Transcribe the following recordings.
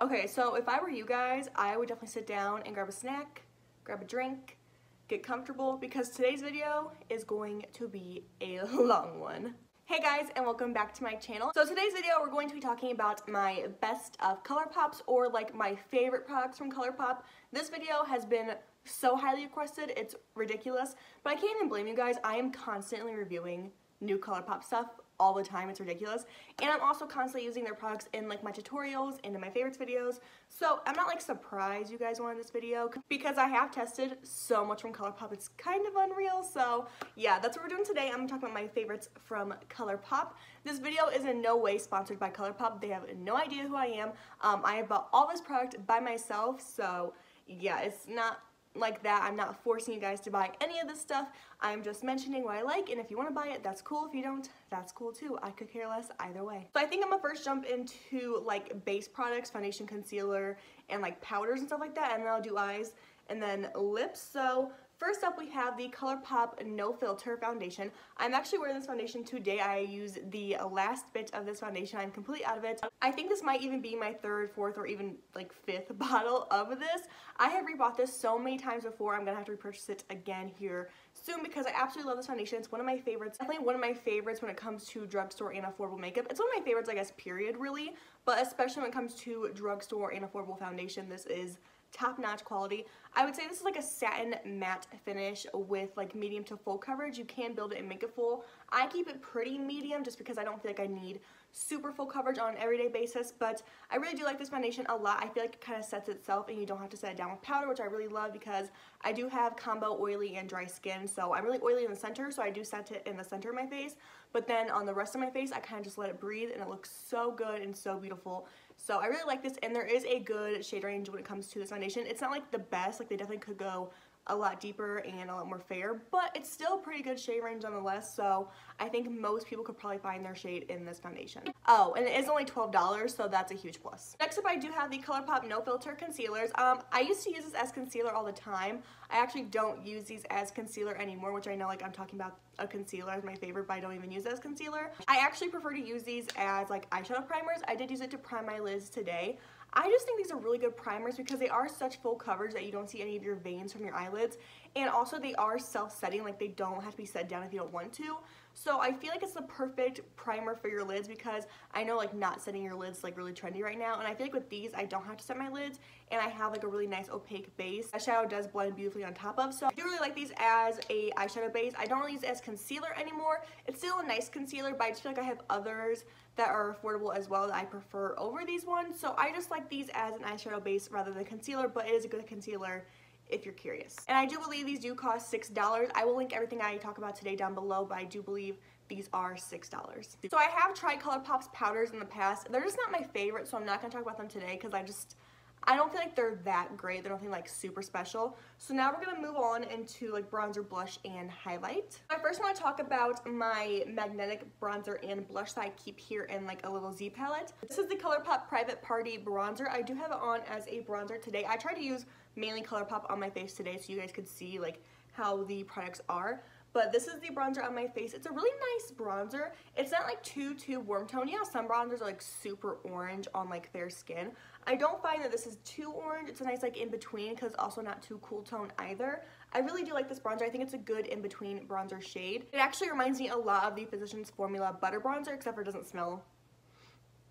Okay, so if I were you guys, I would definitely sit down and grab a snack, grab a drink, get comfortable, because today's video is going to be a long one. Hey guys, and welcome back to my channel. So today's video, we're going to be talking about my best of Colourpops, or like my favorite products from Colourpop. This video has been so highly requested, it's ridiculous, but I can't even blame you guys. I am constantly reviewing new Colourpop stuff all the time. It's ridiculous. And I'm also constantly using their products in like my tutorials and in my favorites videos. So I'm not like surprised you guys wanted this video because I have tested so much from Colourpop. It's kind of unreal. So yeah, that's what we're doing today. I'm gonna talk about my favorites from Colourpop. This video is in no way sponsored by Colourpop. They have no idea who I am. I have bought all this product by myself. So yeah, it's not like that. I'm not forcing you guys to buy any of this stuff. I'm just mentioning what I like, and if you want to buy it, that's cool. If you don't, that's cool too. I could care less either way. So I think I'm gonna first jump into like base products, foundation, concealer, and like powders and stuff like that, and then I'll do eyes and then lips. So first up, we have the Colourpop No Filter Foundation. I'm actually wearing this foundation today. I use the last bit of this foundation. I'm completely out of it. I think this might even be my third, fourth, or even like fifth bottle of this. I have rebought this so many times before. I'm gonna have to repurchase it again here soon because I absolutely love this foundation. It's one of my favorites. Definitely one of my favorites when it comes to drugstore and affordable makeup. It's one of my favorites, I guess, period, really. But especially when it comes to drugstore and affordable foundation, this is top-notch quality. I would say this is like a satin matte finish with like medium to full coverage. You can build it and make it full. I keep it pretty medium just because I don't feel like I need super full coverage on an everyday basis, but I really do like this foundation a lot. I feel like it kind of sets itself and you don't have to set it down with powder, which I really love because I do have combo oily and dry skin. So I'm really oily in the center, so I do set it in the center of my face, but then on the rest of my face I kind of just let it breathe and it looks so good and so beautiful. So I really like this, and there is a good shade range when it comes to this foundation. It's not like the best, like they definitely could go a lot deeper and a lot more fair, but it's still a pretty good shade range nonetheless, so I think most people could probably find their shade in this foundation. Oh, and it is only $12, so that's a huge plus. Next up, I do have the Colourpop No Filter Concealers. I used to use this as concealer all the time. I actually don't use these as concealer anymore, which I know like I'm talking about a concealer as my favorite, but I don't even use it as concealer. I actually prefer to use these as like eyeshadow primers. I did use it to prime my lids today. I just think these are really good primers because they are such full coverage that you don't see any of your veins from your eyelids, and also they are self-setting, like they don't have to be set down if you don't want to. So I feel like it's the perfect primer for your lids because I know like not setting your lids is like really trendy right now, and I feel like with these I don't have to set my lids and I have like a really nice opaque base. Eyeshadow does blend beautifully on top of, so I do really like these as a eyeshadow base. I don't really use it as concealer anymore. It's still a nice concealer, but I just feel like I have others that are affordable as well that I prefer over these ones. So I just like these as an eyeshadow base rather than concealer, but it is a good concealer if you're curious. And I do believe these do cost $6. I will link everything I talk about today down below, but I do believe these are $6. So I have tried Colourpop's powders in the past. They're just not my favorite, so I'm not gonna talk about them today because I don't feel like they're that great. They're nothing like super special. So now we're gonna move on into like bronzer, blush, and highlight. I first want to talk about my magnetic bronzer and blush that I keep here in like a little Z palette. This is the Colourpop Private Party bronzer. I do have it on as a bronzer today. I tried to use mainly Colourpop on my face today so you guys could see like how the products are. But this is the bronzer on my face. It's a really nice bronzer. It's not like too warm tone. You know, some bronzers are like super orange on like fair skin. I don't find that this is too orange. It's a nice like in between because it's also not too cool tone either. I really do like this bronzer. I think it's a good in between bronzer shade. It actually reminds me a lot of the Physicians Formula Butter Bronzer, except for it doesn't smell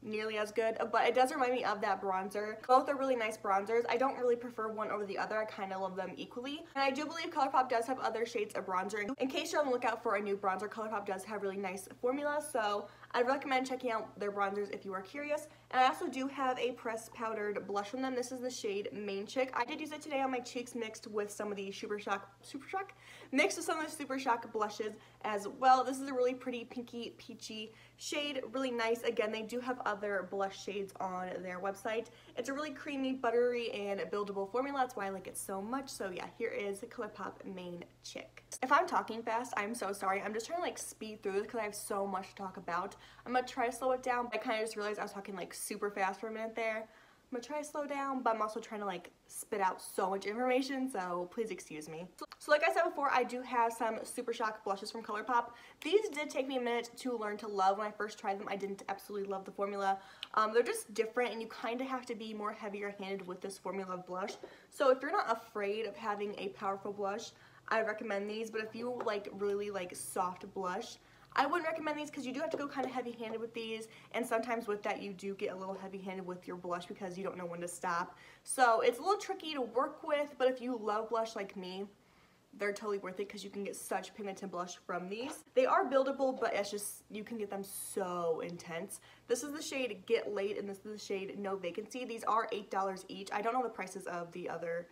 nearly as good, but it does remind me of that bronzer. Both are really nice bronzers. I don't really prefer one over the other. I kind of love them equally. And I do believe Colourpop does have other shades of bronzer. In case you're on the lookout for a new bronzer, Colourpop does have really nice formulas, so I'd recommend checking out their bronzers if you are curious. And I also do have a pressed powdered blush from them. This is the shade Main Chick. I did use it today on my cheeks mixed with some of the Super Shock mixed with some of the Super Shock blushes as well. This is a really pretty pinky peachy shade, really nice. Again, they do have other blush shades on their website. It's a really creamy, buttery, and buildable formula. That's why I like it so much. So yeah, here is the Colourpop Main Chick. If I'm talking fast, I'm so sorry. I'm just trying to like speed through this because I have so much to talk about. I'm gonna try to slow it down. I kind of just realized I was talking like super fast for a minute there. I'm gonna try to slow down, but I'm also trying to like spit out so much information, so please excuse me. So like I said before, I do have some Super Shock blushes from Colourpop. These did take me a minute to learn to love. When I first tried them, I didn't absolutely love the formula. They're just different, and you kind of have to be more heavier handed with this formula of blush. So if you're not afraid of having a powerful blush, I recommend these. But if you like really like soft blush, I wouldn't recommend these because you do have to go kind of heavy-handed with these, and sometimes with that you do get a little heavy-handed with your blush because you don't know when to stop. So it's a little tricky to work with, but if you love blush like me, they're totally worth it because you can get such pigmented blush from these. They are buildable, but it's just, you can get them so intense. This is the shade Get Laid, and this is the shade No Vacancy. These are $8 each. I don't know the prices of the other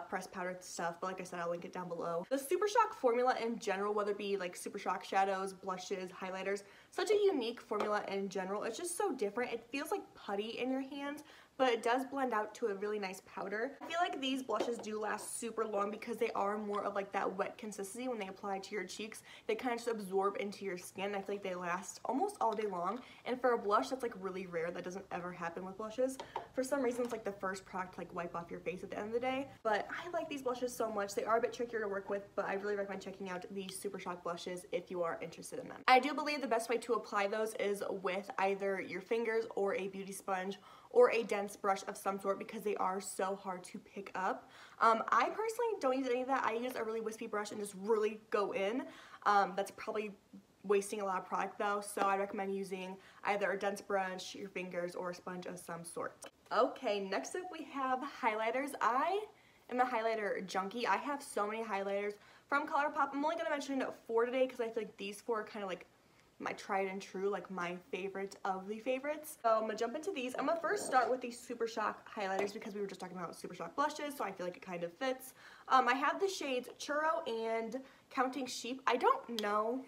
pressed powder stuff, but like I said, I'll link it down below. The Super Shock formula in general, whether it be like Super Shock shadows, blushes, highlighters, such a unique formula in general. It's just so different. It feels like putty in your hands, but it does blend out to a really nice powder. I feel like these blushes do last super long because they are more of like that wet consistency when they apply to your cheeks. They kind of just absorb into your skin. I feel like they last almost all day long, and for a blush, that's like really rare. That doesn't ever happen with blushes. For some reason, it's like the first product to like wipe off your face at the end of the day. But I like these blushes so much. They are a bit trickier to work with, but I really recommend checking out these Super Shock blushes if you are interested in them. I do believe the best way to apply those is with either your fingers or a beauty sponge or a dense brush of some sort because they are so hard to pick up. I personally don't use any of that. I use a really wispy brush and just really go in. That's probably wasting a lot of product though, so I recommend using either a dense brush, your fingers, or a sponge of some sort. Okay, next up we have highlighters. I am a highlighter junkie. I have so many highlighters from Colourpop. I'm only going to mention 4 today because I feel like these 4 are kind of like my tried and true, like my favorite of the favorites. So I'm gonna jump into these. I'm gonna first start with these Super Shock highlighters because we were just talking about Super Shock blushes, so I feel like it kind of fits. I have the shades Churro and Counting Sheep. I don't know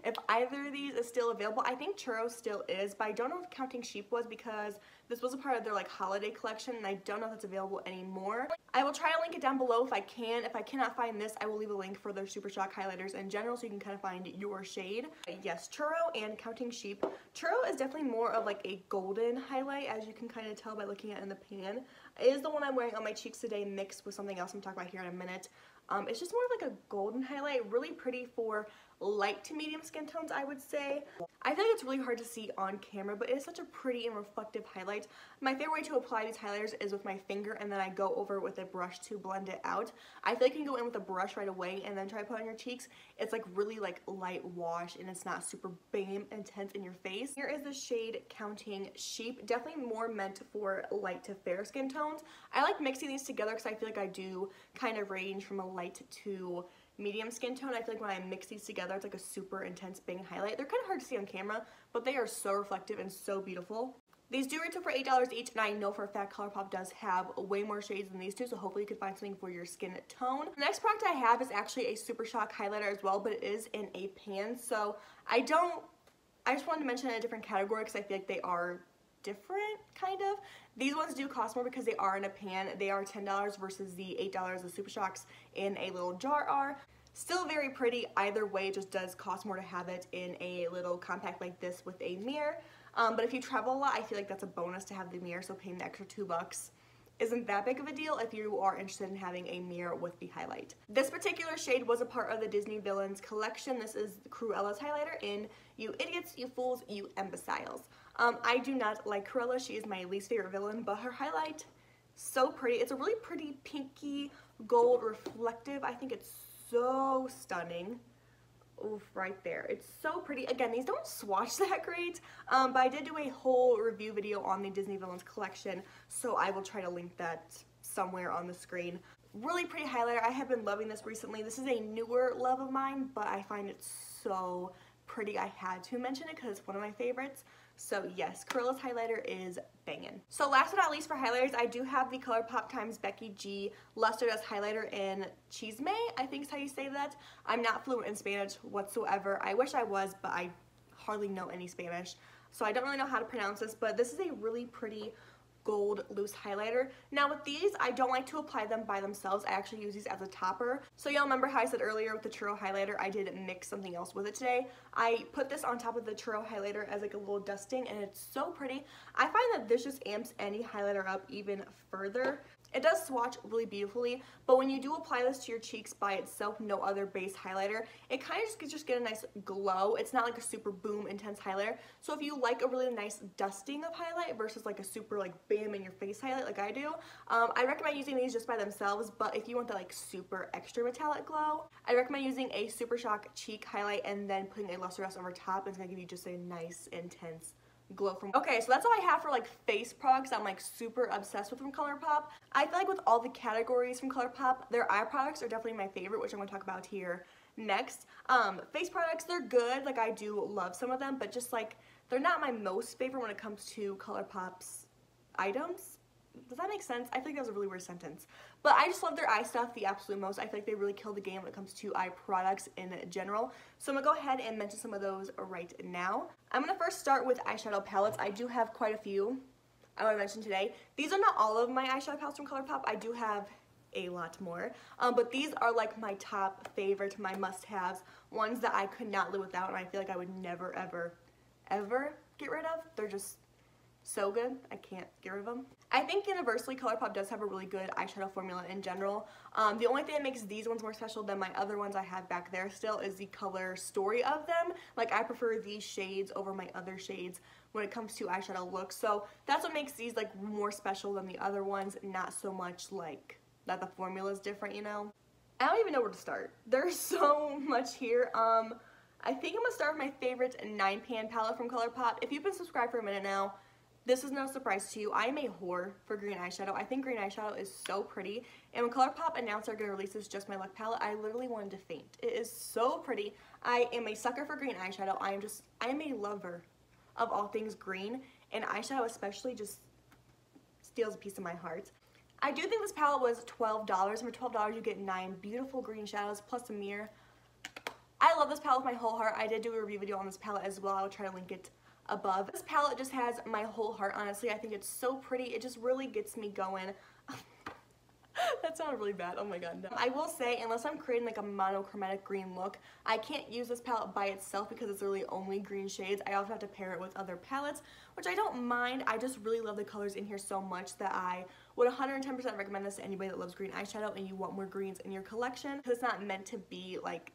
if either of these is still available. I think Churro still is, but I don't know if Counting Sheep was because this was a part of their like holiday collection, and I don't know if it's available anymore. I will try to link it down below if I can. If I cannot find this, I will leave a link for their Super Shock highlighters in general so you can kind of find your shade. Yes, Churro and Counting Sheep. Churro is definitely more of like a golden highlight, as you can kind of tell by looking at it in the pan. It is the one I'm wearing on my cheeks today mixed with something else I'm talking about here in a minute. It's just more of like a golden highlight, really pretty for light to medium skin tones, I would say. I feel like it's really hard to see on camera, but it is such a pretty and reflective highlight. My favorite way to apply these highlighters is with my finger, and then I go over with a brush to blend it out. I feel like you can go in with a brush right away and then try to put it on your cheeks. It's like really like light wash, and it's not super bam intense in your face. Here is the shade Counting Sheep, definitely more meant for light to fair skin tones. I like mixing these together because I feel like I do kind of range from a light to medium skin tone. I feel like when I mix these together, it's like a super intense bang highlight. They're kind of hard to see on camera, but they are so reflective and so beautiful. These do retail for $8 each, and I know for a fact Colourpop does have way more shades than these two, so hopefully you can find something for your skin tone. The next product I have is actually a Super Shock highlighter as well, but it is in a pan, so I just wanted to mention it in a different category because I feel like they are different, kind of. These ones do cost more because they are in a pan. They are $10 versus the $8 the Super Shocks in a little jar are. Still very pretty either way, it just does cost more to have it in a little compact like this with a mirror. But if you travel a lot, I feel like that's a bonus to have the mirror, so paying the extra $2 isn't that big of a deal if you are interested in having a mirror with the highlight. This particular shade was a part of the Disney Villains collection. This is Cruella's highlighter in You Idiots, You Fools, You Imbeciles. I do not like Cruella. She is my least favorite villain, but her highlight, so pretty. It's a really pretty pinky gold reflective. I think it's so stunning. Oof, right there. It's so pretty. Again, these don't swatch that great, but I did do a whole review video on the Disney Villains collection, so I will try to link that somewhere on the screen. Really pretty highlighter. I have been loving this recently. This is a newer love of mine, but I find it so pretty. I had to mention it because it's one of my favorites. So yes, Cruella's highlighter is banging. So last but not least for highlighters, I do have the Colourpop x Becky G Luster Dust highlighter in Chisme, I think is how you say that. I'm not fluent in Spanish whatsoever. I wish I was, but I hardly know any Spanish, so I don't really know how to pronounce this, but this is a really pretty Gold Loose Highlighter. Now with these, I don't like to apply them by themselves. I actually use these as a topper. So y'all remember how I said earlier with the Churro highlighter, I did mix something else with it today. I put this on top of the Churro highlighter as like a little dusting, and it's so pretty. I find that this just amps any highlighter up even further. It does swatch really beautifully, but when you do apply this to your cheeks by itself, no other base highlighter, it kind of just get a nice glow. It's not like a super boom intense highlighter. So if you like a really nice dusting of highlight versus like a super like bam in your face highlight like I do, I recommend using these just by themselves. But if you want the like super extra metallic glow, I recommend using a Super Shock cheek highlight and then putting a Luster Rest over top. It's gonna give you just a nice intense glow from. Okay, so that's all I have for like face products I'm like super obsessed with from Colourpop. I feel like with all the categories from Colourpop, their eye products are definitely my favorite, which I'm gonna talk about here next. Face products, they're good, like I do love some of them, but just like they're not my most favorite when it comes to Colourpop's items. Does that make sense? I feel like that was a really weird sentence. But I just love their eye stuff the absolute most. I feel like they really kill the game when it comes to eye products in general. So I'm going to go ahead and mention some of those right now. I'm going to first start with eyeshadow palettes. I do have quite a few I want to mention today. These are not all of my eyeshadow palettes from Colourpop. I do have a lot more. But these are like my top favorite, my must-haves, ones that I could not live without and I feel like I would never, ever, ever get rid of. They're just so good, I can't get rid of them. I think universally Colourpop does have a really good eyeshadow formula in general. The only thing that makes these ones more special than my other ones I have back there still is the color story of them. Like I prefer these shades over my other shades when it comes to eyeshadow looks. So that's what makes these like more special than the other ones, not so much like that the formula is different, you know? I don't even know where to start. There's so much here. I think I'm gonna start with my favorite 9-pan palette from Colourpop. If you've been subscribed for a minute now, this is no surprise to you. I am a whore for green eyeshadow. I think green eyeshadow is so pretty. And when Colourpop announced they're going to release this Just My Luck palette, I literally wanted to faint. It is so pretty. I am a sucker for green eyeshadow. I am a lover of all things green. And eyeshadow especially just steals a piece of my heart. I do think this palette was $12. And for $12 you get 9 beautiful green shadows plus a mirror. I love this palette with my whole heart. I did do a review video on this palette as well. I'll try to link it above. This palette just has my whole heart, honestly. I think it's so pretty. It just really gets me going. That sounded really bad. Oh my god, no. I will say, unless I'm creating like a monochromatic green look, I can't use this palette by itself because it's really only green shades. I also have to pair it with other palettes, which I don't mind. I just really love the colors in here so much that I would 110% recommend this to anybody that loves green eyeshadow and you want more greens in your collection, because it's not meant to be like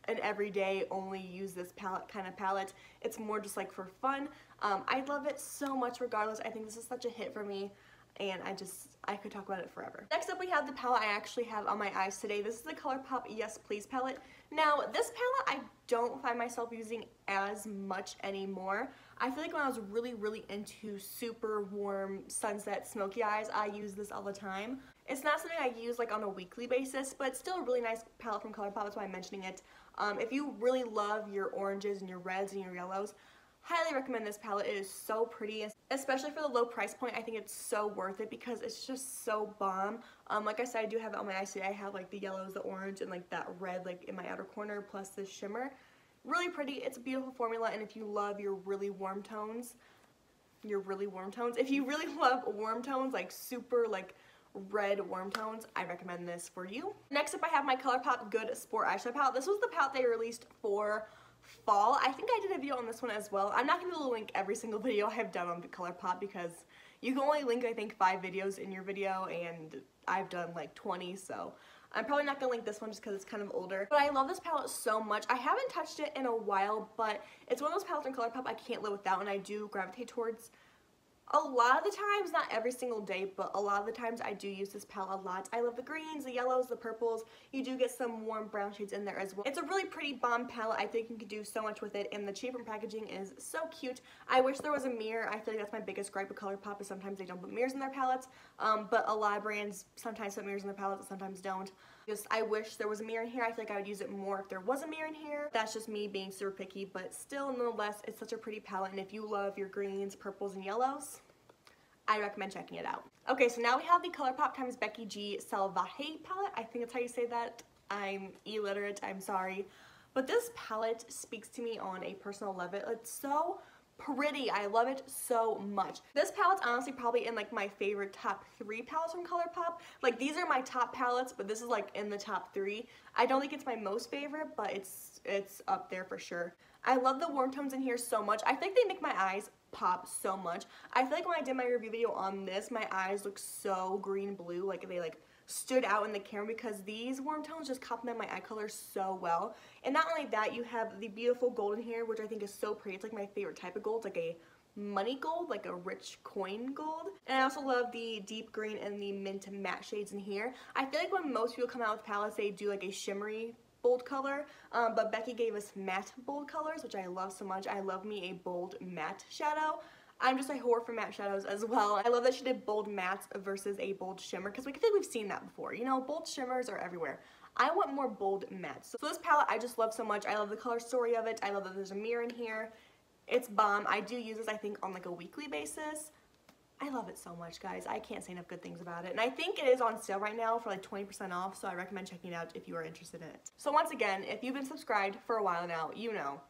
an everyday only use this palette kind of palette. It's more just like for fun. I love it so much regardless. I think this is such a hit for me and I could talk about it forever. Next up we have the palette I actually have on my eyes today. This is the Colourpop Yes Please palette. Now this palette I don't find myself using as much anymore. I feel like when I was really into super warm sunset smoky eyes, I use this all the time. It's not something I use like on a weekly basis, but it's still a really nice palette from Colourpop, that's why I'm mentioning it. If you really love your oranges and your reds and your yellows, highly recommend this palette. It is so pretty, especially for the low price point. I think it's so worth it because it's just so bomb. Like I said, I do have it on my eyes today. I have like the yellows, the orange, and like that red like in my outer corner, plus this shimmer. Really pretty. It's a beautiful formula, and if you love your really warm tones, if you really love warm tones, like super like red warm tones, I recommend this for you. Next up I have my Colourpop Good Sport Eyeshadow Palette. This was the palette they released for fall. I think I did a video on this one as well. I'm not going to link every single video I have done on the Colourpop because you can only link I think 5 videos in your video and I've done like 20, so I'm probably not going to link this one just because it's kind of older. But I love this palette so much. I haven't touched it in a while, but it's one of those palettes in Colourpop I can't live without, and I do gravitate towards a lot of the times, not every single day, but a lot of the times I do use this palette a lot. I love the greens, the yellows, the purples. You do get some warm brown shades in there as well. It's a really pretty bomb palette. I think you could do so much with it, and the cheaper packaging is so cute. I wish there was a mirror. I feel like that's my biggest gripe with Colourpop is sometimes they don't put mirrors in their palettes, but a lot of brands sometimes put mirrors in their palettes and sometimes don't. I wish there was a mirror in here. I feel like I would use it more if there was a mirror in here. That's just me being super picky, but still, nonetheless, it's such a pretty palette, and if you love your greens, purples, and yellows, I recommend checking it out. Okay, so now we have the Colourpop x Becky G Salvaje palette. I think that's how you say that. I'm illiterate, I'm sorry. But this palette speaks to me on a personal level. It's so pretty. I love it so much. This palette's honestly probably in like my favorite top 3 palettes from Colourpop. Like these are my top palettes, but this is like in the top 3. I don't think it's my most favorite, but it's up there for sure. I love the warm tones in here so much. I think they make my eyes pop so much. I feel like when I did my review video on this, my eyes look so green blue, like they like stood out in the camera because these warm tones just complement my eye color so well. And not only that, you have the beautiful gold in here, which I think is so pretty. It's like my favorite type of gold. It's like a money gold, like a rich coin gold. And I also love the deep green and the mint matte shades in here. I feel like when most people come out with palettes, they do like a shimmery bold color, but Becky gave us matte bold colors, which I love so much. I love me a bold matte shadow. I'm just a whore for matte shadows as well. I love that she did bold mattes versus a bold shimmer, because I feel like we've seen that before. You know, bold shimmers are everywhere. I want more bold mattes. So this palette I just love so much. I love the color story of it. I love that there's a mirror in here. It's bomb. I do use this, I think, on like a weekly basis. I love it so much, guys. I can't say enough good things about it. And I think it is on sale right now for like 20% off, so I recommend checking it out if you are interested in it. So once again, if you've been subscribed for a while now, you know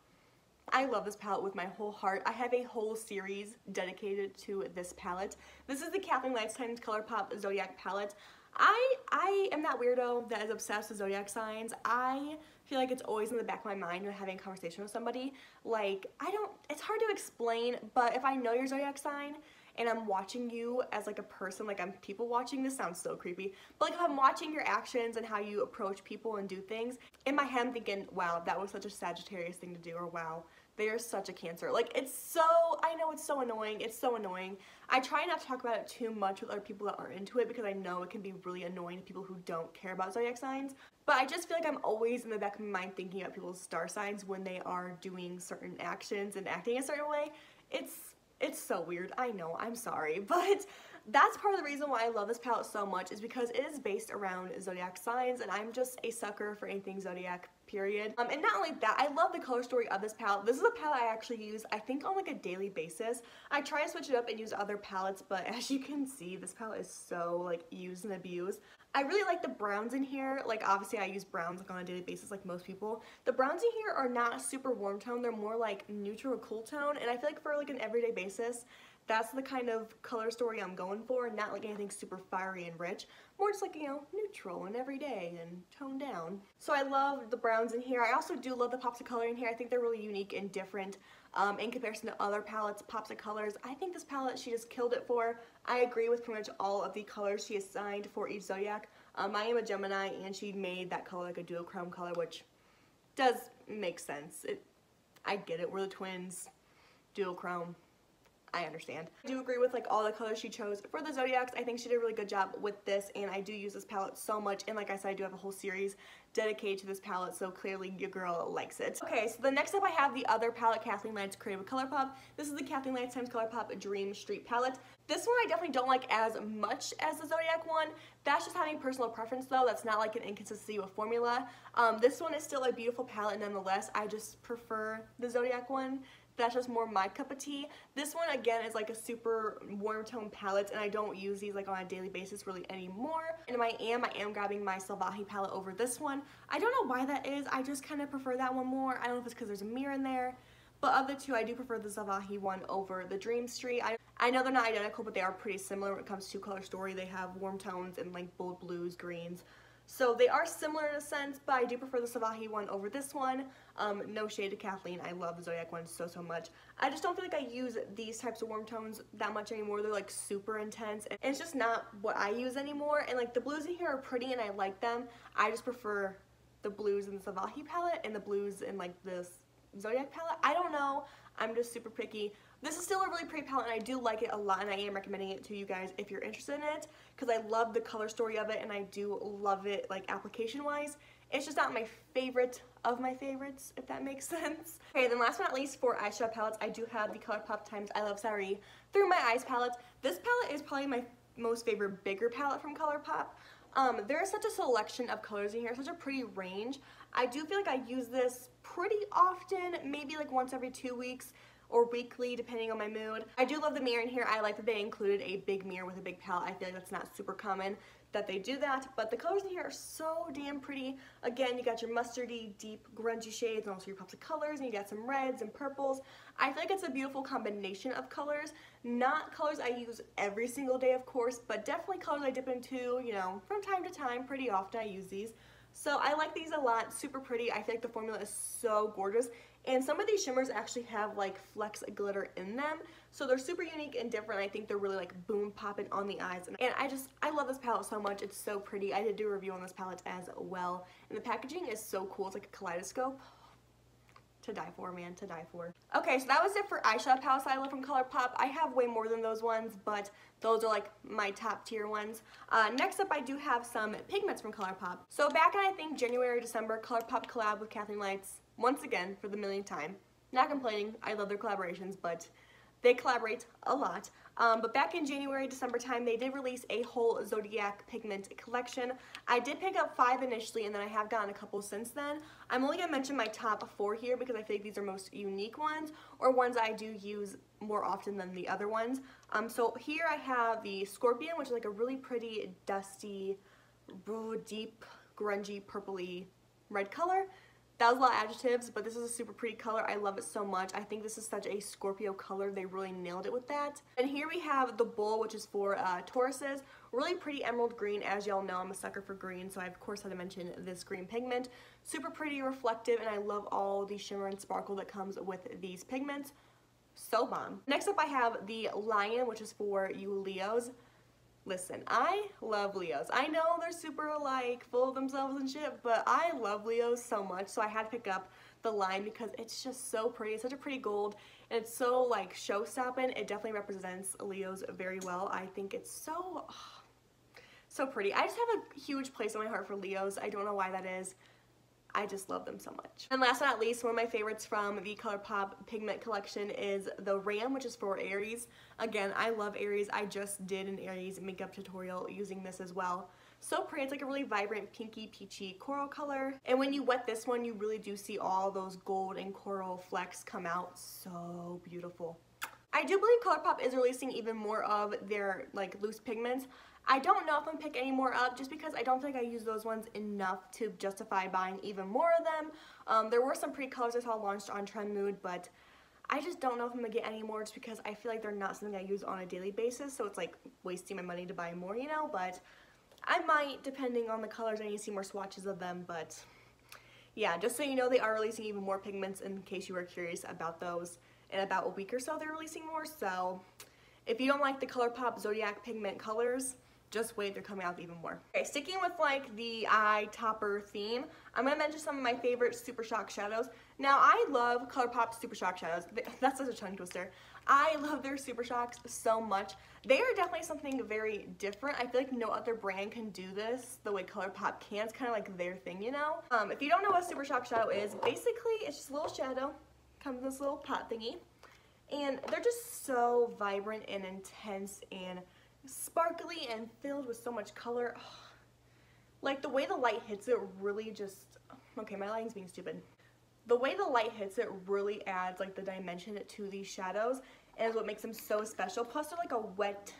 I love this palette with my whole heart. I have a whole series dedicated to this palette. This is the Kathleen Lifetime's Colourpop Zodiac palette. I am that weirdo that is obsessed with zodiac signs. I feel like it's always in the back of my mind when having a conversation with somebody. Like, it's hard to explain, but if I know your zodiac sign and I'm watching you as like a person, like I'm people watching, this sounds so creepy, but like if I'm watching your actions and how you approach people and do things, in my head I'm thinking, wow, that was such a Sagittarius thing to do, or wow, they are such a Cancer. Like, it's so, I know it's so annoying. It's so annoying. I try not to talk about it too much with other people that are into it because I know it can be really annoying to people who don't care about zodiac signs. But I just feel like I'm always in the back of my mind thinking about people's star signs when they are doing certain actions and acting a certain way. It's so weird. I know. I'm sorry. But that's part of the reason why I love this palette so much, is because it is based around zodiac signs, and I'm just a sucker for anything zodiac, period. And not only that, I love the color story of this palette. This is a palette I actually use, I think, on like a daily basis. I try to switch it up and use other palettes, but as you can see, this palette is so like used and abused. I really like the browns in here. Like, obviously I use browns like on a daily basis like most people. The browns in here are not super warm tone. They're more like neutral or cool tone, and I feel like for like an everyday basis, that's the kind of color story I'm going for, not like anything super fiery and rich. More just like, you know, neutral and everyday and toned down. So I love the browns in here. I also do love the pops of color in here. I think they're really unique and different in comparison to other palettes, pops of colors. I think this palette, she just killed it for. I agree with pretty much all of the colors she assigned for each zodiac. I am a Gemini, and she made that color like a duochrome color, which does make sense. I get it. We're the twins. Duochrome. I understand. I do agree with like all the colors she chose for the zodiacs. I think she did a really good job with this, and I do use this palette so much, and like I said, I do have a whole series dedicated to this palette, so clearly your girl likes it. Okay, so the next up I have the other palette Kathleen Lights created with Colourpop. This is the Kathleen Lights times Colourpop Dream Street palette. This one I definitely don't like as much as the Zodiac one. That's just having personal preference though. That's not like an inconsistency with formula. This one is still a beautiful palette nonetheless. I just prefer the Zodiac one. That's just more my cup of tea. This one, again, is like a super warm tone palette, and I don't use these like on a daily basis really anymore. And I am grabbing my Salvaje palette over this one. I don't know why that is. I just kind of prefer that one more. I don't know if it's because there's a mirror in there. But of the two, I do prefer the Salvaje one over the Dream Street. I know they're not identical, but they are pretty similar when it comes to color story. They have warm tones and like bold blues, greens. So they are similar in a sense, but I do prefer the Salvaje one over this one. No shade to Kathleen. I love the Zodiac one so much. I just don't feel like I use these types of warm tones that much anymore. They're like super intense, and it's just not what I use anymore. And like the blues in here are pretty and I like them. I just prefer the blues in the Salvaje palette and the blues in like this Zodiac palette. I don't know. I'm just super picky. This is still a really pretty palette, and I do like it a lot, and I am recommending it to you guys if you're interested in it, because I love the color story of it, and I do love it like application-wise. It's just not my favorite of my favorites, if that makes sense. Okay, then last but not least, for eyeshadow palettes, I do have the Colourpop times I Love Sari Through My Eyes palette. This palette is probably my most favorite bigger palette from Colourpop. There is such a selection of colors in here, such a pretty range. I do feel like I use this pretty often, maybe like once every 2 weeks, or weekly depending on my mood. I do love the mirror in here. I like that they included a big mirror with a big palette. I feel like that's not super common that they do that, but the colors in here are so damn pretty. Again, you got your mustardy, deep, grungy shades, and also your pops of colors, and you got some reds and purples. I feel like it's a beautiful combination of colors. Not colors I use every single day, of course, but definitely colors I dip into, you know, from time to time. Pretty often I use these. So I like these a lot, super pretty. I feel like the formula is so gorgeous. And some of these shimmers actually have like flecks of glitter in them. So they're super unique and different. I think they're really like boom popping on the eyes. And I love this palette so much. It's so pretty. I did do a review on this palette as well. And the packaging is so cool. It's like a kaleidoscope. To die for, man, to die for. Okay, so that was it for eyeshadow palettes I love from Colourpop. I have way more than those ones, but those are like my top tier ones. Next up, I do have some pigments from Colourpop. So back in, I think, January or December, Colourpop collab with Kathleen Lights, once again, for the millionth time. Not complaining, I love their collaborations, but they collaborate a lot. But back in January, December time, they did release a whole Zodiac pigment collection. I did pick up 5 initially, and then I have gotten a couple since then. I'm only going to mention my top 4 here because I feel like these are most unique ones, or ones I do use more often than the other ones. So here I have the Scorpion, which is like a really pretty, dusty, deep, grungy, purpley red color. That was a lot of adjectives, but this is a super pretty color. I love it so much. I think this is such a Scorpio color. They really nailed it with that. And here we have the Boldt, which is for Tauruses. Really pretty emerald green. As y'all know, I'm a sucker for green, so I of course had to mention this green pigment. Super pretty, reflective, and I love all the shimmer and sparkle that comes with these pigments. So bomb. Next up, I have the Lion, which is for you Leos. Listen, I love Leos. I know they're super like full of themselves and shit, but I love Leos so much, so I had to pick up the Lion because it's just so pretty. It's such a pretty gold, and it's so like show-stopping. It definitely represents Leos very well. I think it's so, so pretty. I just have a huge place in my heart for Leos. I don't know why that is. I just love them so much. And last but not least, one of my favorites from the Colourpop pigment collection is the Ram, which is for Aries. Again, I love Aries. I just did an Aries makeup tutorial using this as well. So pretty. It's like a really vibrant pinky peachy coral color. And when you wet this one, you really do see all those gold and coral flecks come out. So beautiful. I do believe Colourpop is releasing even more of their like loose pigments. I don't know if I'm gonna pick any more up just because I don't think I use those ones enough to justify buying even more of them. There were some pretty colors I saw launched on Trend Mood, but I just don't know if I'm gonna get any more just because I feel like they're not something I use on a daily basis, so it's like wasting my money to buy more, you know, but I might depending on the colors. I need to see more swatches of them, but yeah, just so you know, they are releasing even more pigments in case you are curious about those. In about a week or so, they're releasing more, so if you don't like the Colourpop Zodiac pigment colors, just wait, they're coming out with even more. Okay, sticking with like the eye topper theme, I'm gonna mention some of my favorite Super Shock shadows. Now, I love Colourpop Super Shock shadows. That's such a tongue twister. I love their Super Shocks so much. They are definitely something very different. I feel like no other brand can do this the way Colourpop can. It's kind of like their thing, you know? If you don't know what Super Shock shadow is, basically it's just a little shadow, comes in this little pot thingy, and they're just so vibrant and intense and sparkly and filled with so much color. Like the way the light hits it really just, okay, my lighting's being stupid. The way the light hits it really adds like the dimension to these shadows and is what makes them so special. Plus they're like a wet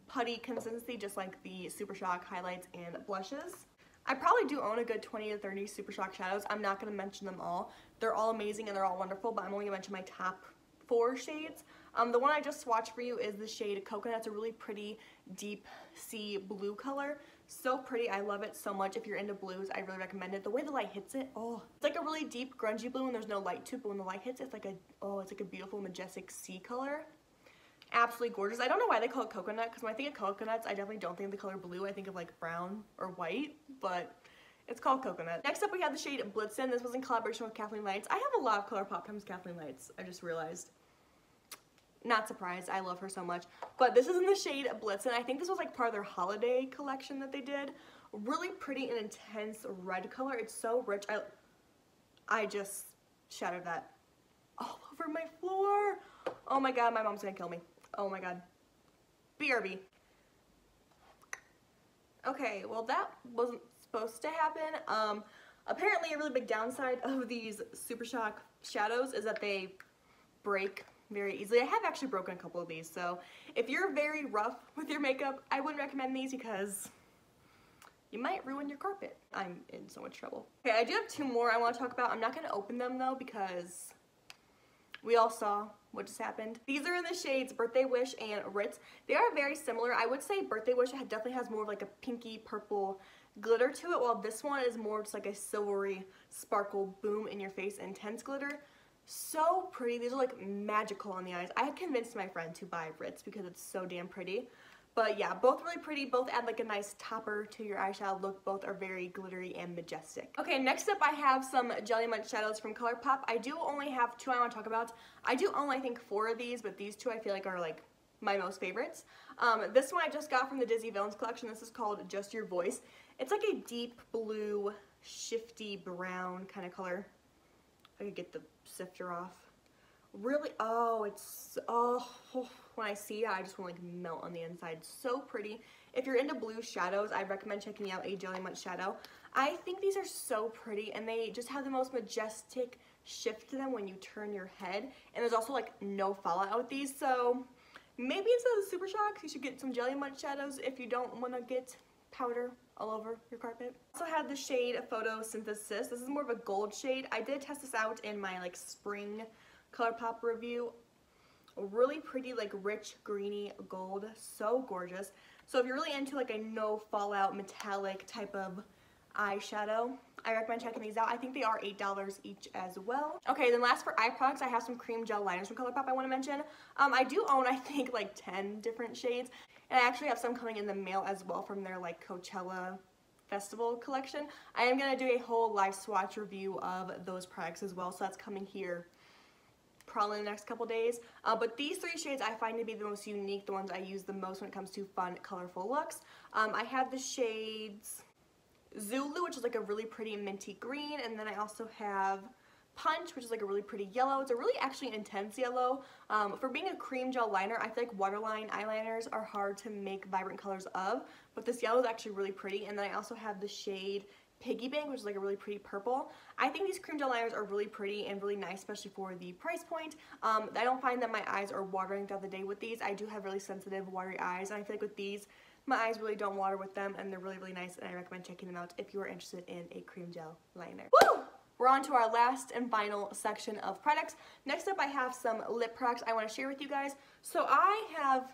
putty consistency just like the Super Shock highlights and blushes. I probably do own a good 20 to 30 Super Shock shadows. I'm not going to mention them all. They're all amazing and they're all wonderful, but I'm only going to mention my top 4 shades. The one I just swatched for you is the shade Coconut. It's a really pretty deep sea blue color. So pretty. I love it so much. If you're into blues, I really recommend it. The way the light hits it, oh, it's like a really deep grungy blue and there's no light to it, but when the light hits it, it's like a, oh, it's like a beautiful majestic sea color. Absolutely gorgeous. I don't know why they call it coconut, because when I think of coconuts, I definitely don't think of the color blue. I think of like brown or white, but it's called Coconut. Next up, we have the shade Blitzen. This was in collaboration with Kathleen Lights. I have a lot of Colourpop times Kathleen Lights, I just realized. Not surprised, I love her so much. But this is in the shade Blitzen. I think this was like part of their holiday collection that they did. Really pretty and intense red color. It's so rich. I just shattered that all over my floor. Oh my god, my mom's gonna kill me. Oh my god. BRB. Okay, well that wasn't supposed to happen. Apparently a really big downside of these Super Shock shadows is that they break very easily. I have actually broken a couple of these, so if you're very rough with your makeup, I wouldn't recommend these because you might ruin your carpet. I'm in so much trouble. Okay, I do have 2 more I want to talk about. I'm not going to open them though because we all saw what just happened. These are in the shades Birthday Wish and Ritz. They are very similar. I would say Birthday Wish definitely has more of like a pinky purple glitter to it, while this one is more just like a silvery sparkle boom in your face intense glitter. So pretty. These are like magical on the eyes. I had convinced my friend to buy Ritz because it's so damn pretty. But yeah, both really pretty. Both add like a nice topper to your eyeshadow look. Both are very glittery and majestic. Okay, next up I have some Jelly Munch shadows from Colourpop. I do only have 2 I want to talk about. I do own I think 4 of these, but these 2 I feel like are like my most favorites. This one I just got from the Disney Villains collection. This is called Just Your Voice. It's like a deep blue, shifty brown kind of color. I could get the sifter off. Really, when I see it, I just want to like melt on the inside. So pretty. If you're into blue shadows, I recommend checking out a Jelly Munch shadow. I think these are so pretty, and they just have the most majestic shift to them when you turn your head. And there's also like no fallout with these, so maybe instead of the Super Shocks, you should get some Jelly Munch shadows if you don't want to get powder all over your carpet. Also have the shade Photosynthesis. This is more of a gold shade. I did test this out in my like spring Colourpop review. Really pretty, like rich greeny gold, so gorgeous. So if you're really into like a no fallout metallic type of eyeshadow, I recommend checking these out. I think they are $8 each as well. Okay, then last for eye products, I have some cream gel liners from Colourpop I want to mention. I do own I think like 10 different shades, and I actually have some coming in the mail as well from their like Coachella Festival collection. I am going to do a whole live swatch review of those products as well, so that's coming here probably in the next couple days. But these 3 shades I find to be the most unique, the ones I use the most when it comes to fun, colorful looks. I have the shades Zulu, which is like a really pretty minty green, and then I also have Punch, which is like a really pretty yellow. It's a really actually intense yellow. For being a cream gel liner, I feel like waterline eyeliners are hard to make vibrant colors of, but this yellow is actually really pretty. And then I also have the shade Piggy Bank, which is like a really pretty purple. I think these cream gel liners are really pretty and really nice, especially for the price point. I don't find that my eyes are watering throughout the day with these. I do have really sensitive, watery eyes, and I feel like with these, my eyes really don't water with them, and they're really, really nice, and I recommend checking them out if you are interested in a cream gel liner. Woo! We're on to our last and final section of products. Next up, I have some lip products I want to share with you guys. So I have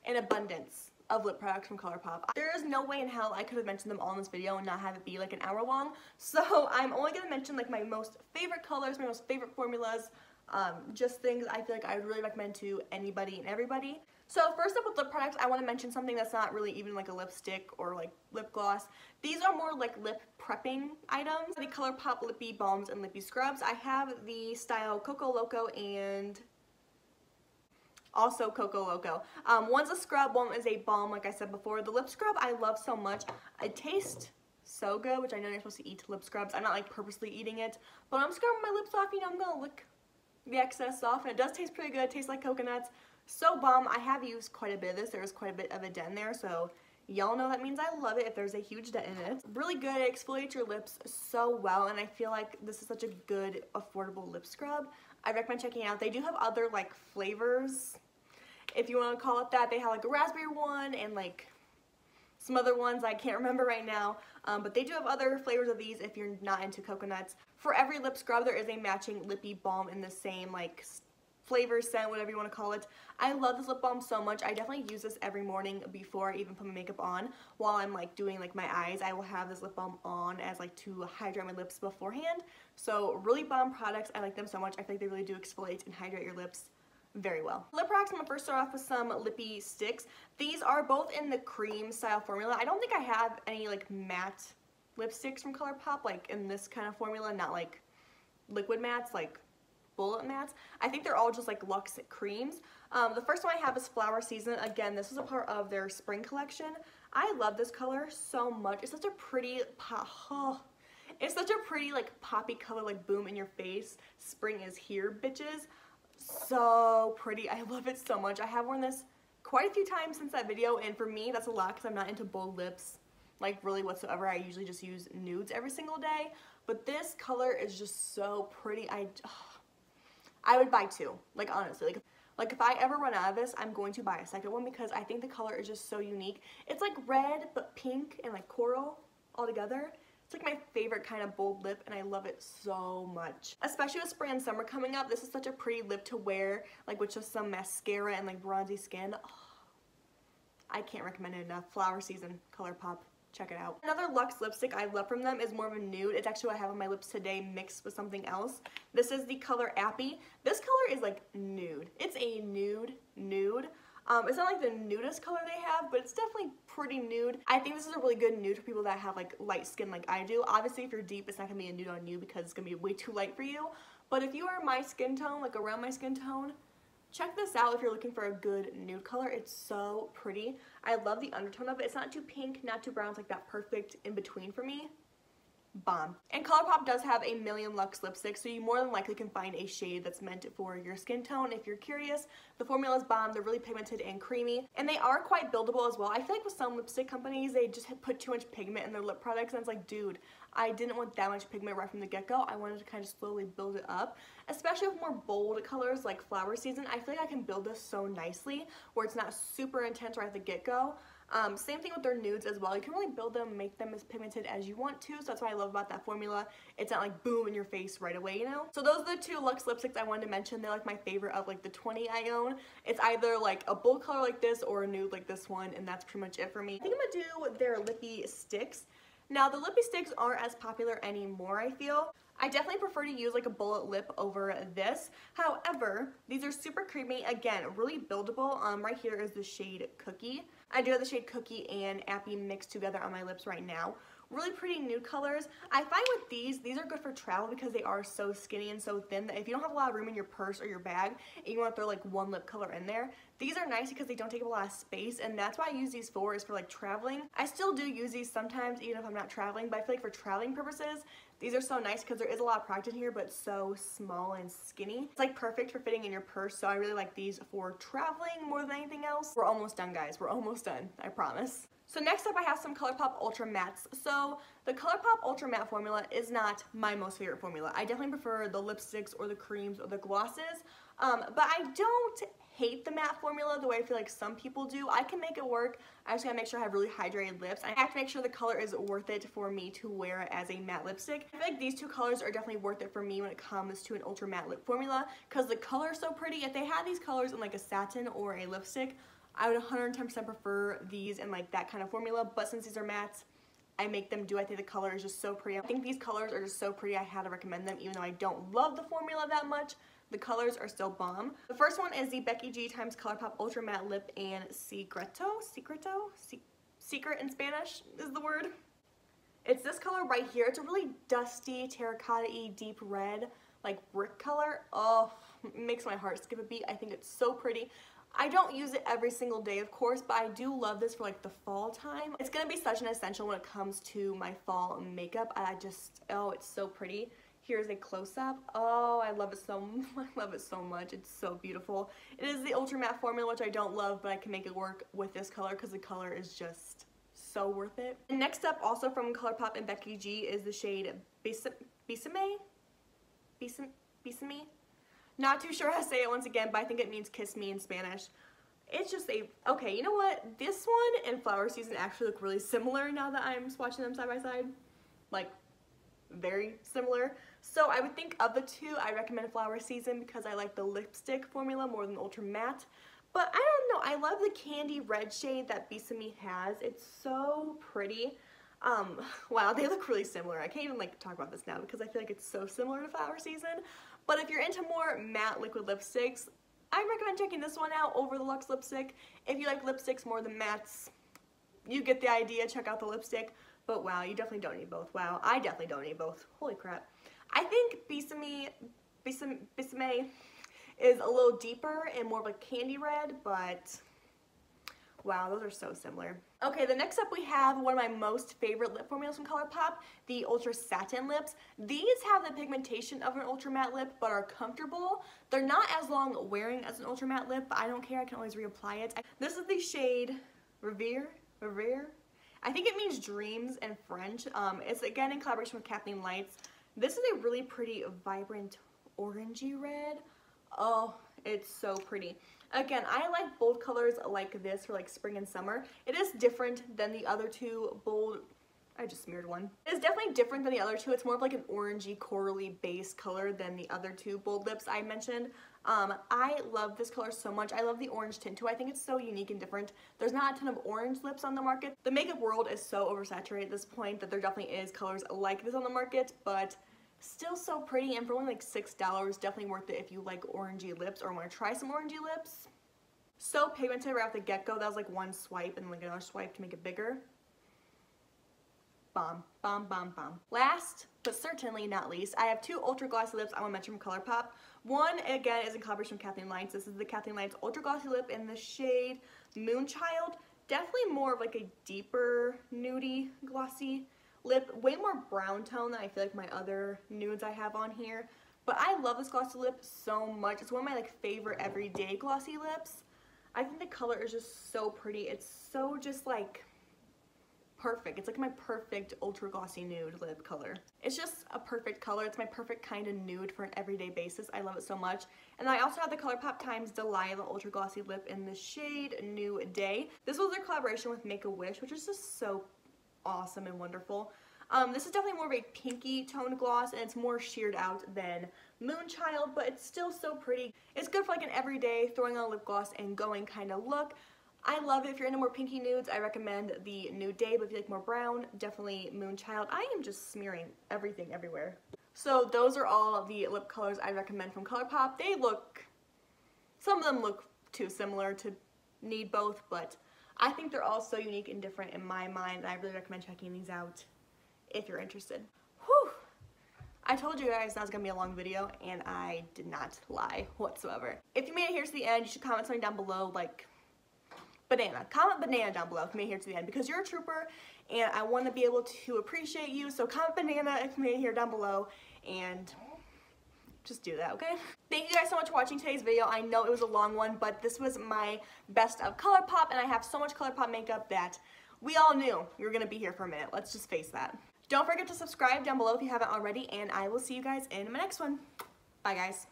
an abundance of lip products from Colourpop. There is no way in hell I could have mentioned them all in this video and not have it be like an hour long. So I'm only going to mention like my most favorite colors, my most favorite formulas, just things I feel like I would really recommend to anybody and everybody. So first up with lip products, I want to mention something that's not really even like a lipstick or like lip gloss. These are more like lip prepping items. The Colourpop Lippy Balms and Lippy Scrubs. I have the style Coco Loco and also Coco Loco. One's a scrub, one is a balm like I said before. The lip scrub I love so much. It tastes so good, which I know you're supposed to eat lip scrubs. I'm not like purposely eating it, but I'm scrubbing my lips off, you know, I'm gonna lick the excess off, and it does taste pretty good. It tastes like coconuts. So bomb. I have used quite a bit of this. There was quite a bit of a dent in there, so y'all know that means I love it if there's a huge dent in it. Really good. It exfoliates your lips so well, and I feel like this is such a good, affordable lip scrub. I recommend checking it out. They do have other like flavors, if you want to call it that. They have like a raspberry one and like some other ones I can't remember right now, but they do have other flavors of these if you're not into coconuts. For every lip scrub, there is a matching lippy balm in the same like flavor, scent, whatever you want to call it. I love this lip balm so much. I definitely use this every morning before I even put my makeup on. While I'm like doing like my eyes, I will have this lip balm on as like to hydrate my lips beforehand. So really bomb products. I like them so much. I think they really do exfoliate and hydrate your lips very well. Lip products, I'm gonna first start off with some lippy sticks. These are both in the cream style formula. I don't think I have any like matte lipsticks from Colourpop like in this kind of formula, not like liquid mattes like bullet mattes. I think they're all just like luxe creams. The first one I have is Flower Season. Again, this is a part of their spring collection. I love this color so much. It's such a pretty it's such a pretty like poppy color, like boom in your face. Spring is here, bitches. So pretty. I love it so much. I have worn this quite a few times since that video, and for me that's a lot because I'm not into bold lips like really whatsoever. I usually just use nudes every single day, but this color is just so pretty. I would buy two, like honestly. Like if I ever run out of this, I'm going to buy a second one because I think the color is just so unique. It's like red but pink and like coral all together. It's like my favorite kind of bold lip and I love it so much. Especially with spring and summer coming up, this is such a pretty lip to wear, like with just some mascara and like bronzy skin. Oh, I can't recommend it enough. Flower Season, Colourpop. Check it out. Another luxe lipstick I love from them is more of a nude. It's actually what I have on my lips today mixed with something else. This is the color Appy. This color is like nude. It's a nude. It's not like the nudest color they have, but it's definitely pretty nude. I think this is a really good nude for people that have like light skin like I do. Obviously if you're deep, it's not going to be a nude on you because it's going to be way too light for you. But if you are my skin tone, like around my skin tone, check this out if you're looking for a good nude color. It's so pretty. I love the undertone of it. It's not too pink, not too brown. It's like that perfect in between for me. Bomb. And Colourpop does have a million luxe lipsticks, so you more than likely can find a shade that's meant for your skin tone if you're curious. The formula is bomb. They're really pigmented and creamy, and they are quite buildable as well. I feel like with some lipstick companies, they just put too much pigment in their lip products, and it's like, dude, I didn't want that much pigment right from the get-go. I wanted to kind of slowly build it up, especially with more bold colors like Flower Season. I feel like I can build this so nicely where it's not super intense right at the get-go. Same thing with their nudes as well. You can really build them, make them as pigmented as you want to, so that's what I love about that formula. It's not like boom in your face right away, you know? So those are the two luxe lipsticks I wanted to mention. They're like my favorite of like the 20 I own. It's either like a bold color like this or a nude like this one, and that's pretty much it for me. I think I'm gonna do their lippy sticks. Now the lippy sticks aren't as popular anymore, I feel. I definitely prefer to use like a bullet lip over this. However, these are super creamy. Again, really buildable. Right here is the shade Cookie. I do have the shade Cookie and Appy mixed together on my lips right now. Really pretty nude colors. I find with these are good for travel because they are so skinny and so thin that if you don't have a lot of room in your purse or your bag and you want to throw like one lip color in there, these are nice because they don't take up a lot of space, and that's what I use these for, is for like traveling. I still do use these sometimes even if I'm not traveling, but I feel like for traveling purposes, these are so nice because there is a lot of product in here, but so small and skinny. It's like perfect for fitting in your purse, so I really like these for traveling more than anything else. We're almost done, guys. We're almost done, I promise. So next up I have some Colourpop Ultra Mattes. So the Colourpop Ultra Matte formula is not my most favorite formula. I definitely prefer the lipsticks or the creams or the glosses, but I don't hate the matte formula the way I feel like some people do. I can make it work. I just gotta make sure I have really hydrated lips. I have to make sure the color is worth it for me to wear it as a matte lipstick. I feel like these two colors are definitely worth it for me when it comes to an ultra matte lip formula because the color is so pretty. If they had these colors in like a satin or a lipstick, I would 110% prefer these in like that kind of formula, but since these are mattes, I make them do. I think the color is just so pretty. I think these colors are just so pretty I had to recommend them even though I don't love the formula that much. The colors are still bomb. The first one is the Becky G times Colourpop Ultra Matte Lip in Secret in Spanish is the word. It's this color right here. It's a really dusty, terracotta-y, deep red, like brick color. Oh, it makes my heart skip a beat. I think it's so pretty. I don't use it every single day, of course, but I do love this for like the fall time. It's gonna be such an essential when it comes to my fall makeup. Oh, it's so pretty. Here's a close-up. Oh, I love it so much. It's so beautiful. It is the Ultra Matte formula, which I don't love, but I can make it work with this color because the color is just so worth it. And next up, also from Colourpop and Becky G, is the shade Besame? Not too sure how to say it once again, but I think it means kiss me in Spanish. It's just okay, you know what? This one and Flower Season actually look really similar now that I'm swatching them side by side. Like, very similar. So I would think of the two, I recommend Flower Season because I like the lipstick formula more than Ultra Matte. But I don't know, I love the candy red shade that Besame has. It's so pretty. Wow, they look really similar. I can't even like talk about this now because I feel like it's so similar to Flower Season. But if you're into more matte liquid lipsticks, I recommend checking this one out over the Luxe lipstick. If you like lipsticks more than mattes, you get the idea, check out the lipstick. But wow, you definitely don't need both. Wow, I definitely don't need both. Holy crap. I think Besame is a little deeper and more of a candy red, but wow, those are so similar. Okay, the next up we have one of my most favorite lip formulas from Colourpop, the Ultra Satin Lips. These have the pigmentation of an Ultra Matte lip, but are comfortable. They're not as long wearing as an Ultra Matte lip, but I don't care, I can always reapply it. This is the shade Revere? I think it means dreams in French. It's again in collaboration with Kathleen Lights. This is a really pretty, vibrant, orangey red. Oh, it's so pretty. Again, I like bold colors like this for like spring and summer. It is different than the other two bold. I just smeared one. It's definitely different than the other two. It's more of like an orangey, corally base color than the other two bold lips I mentioned. I love this color so much. I love the orange tint too. I think it's so unique and different. There's not a ton of orange lips on the market. The makeup world is so oversaturated at this point that there definitely is colors like this on the market, but still so pretty, and for only like $6, definitely worth it if you like orangey lips or want to try some orangey lips. So pigmented right off the get-go. That was like one swipe and like another swipe to make it bigger. Bomb, bomb, bomb, bomb. Last, but certainly not least, I have two ultra glossy lips I want to mention from Colourpop. One, again, is in collaboration with Kathleen Lights. This is the Kathleen Lights ultra glossy lip in the shade Moonchild. Definitely more of like a deeper nudie glossy lip. Way more brown tone than I feel like my other nudes I have on here. But I love this glossy lip so much. It's one of my like favorite everyday glossy lips. I think the color is just so pretty. It's so just like perfect. It's like my perfect ultra glossy nude lip color. It's just a perfect color. It's my perfect kind of nude for an everyday basis. I love it so much. And I also have the Colourpop Times Delilah ultra glossy lip in the shade New Day. This was their collaboration with Make-A-Wish, which is just so awesome and wonderful. This is definitely more of a pinky toned gloss, and it's more sheared out than Moonchild, but it's still so pretty. It's good for like an everyday throwing on a lip gloss and going kind of look. I love it. If you're into more pinky nudes, I recommend the New Day, but if you like more brown, definitely Moonchild. I am just smearing everything everywhere. So those are all the lip colors I recommend from Colourpop. They look, some of them look too similar to need both, but I think they're all so unique and different in my mind, and I really recommend checking these out if you're interested. Whew! I told you guys that was going to be a long video, and I did not lie whatsoever. If you made it here to the end, you should comment something down below, like banana. Comment banana down below if you made it here to the end, because you're a trooper, and I want to be able to appreciate you, so comment banana if you made it here down below, and just do that, okay? Thank you guys so much for watching today's video. I know it was a long one, but this was my best of Colourpop, and I have so much Colourpop makeup that we all knew you were going to be here for a minute. Let's just face that. Don't forget to subscribe down below if you haven't already, and I will see you guys in my next one. Bye, guys.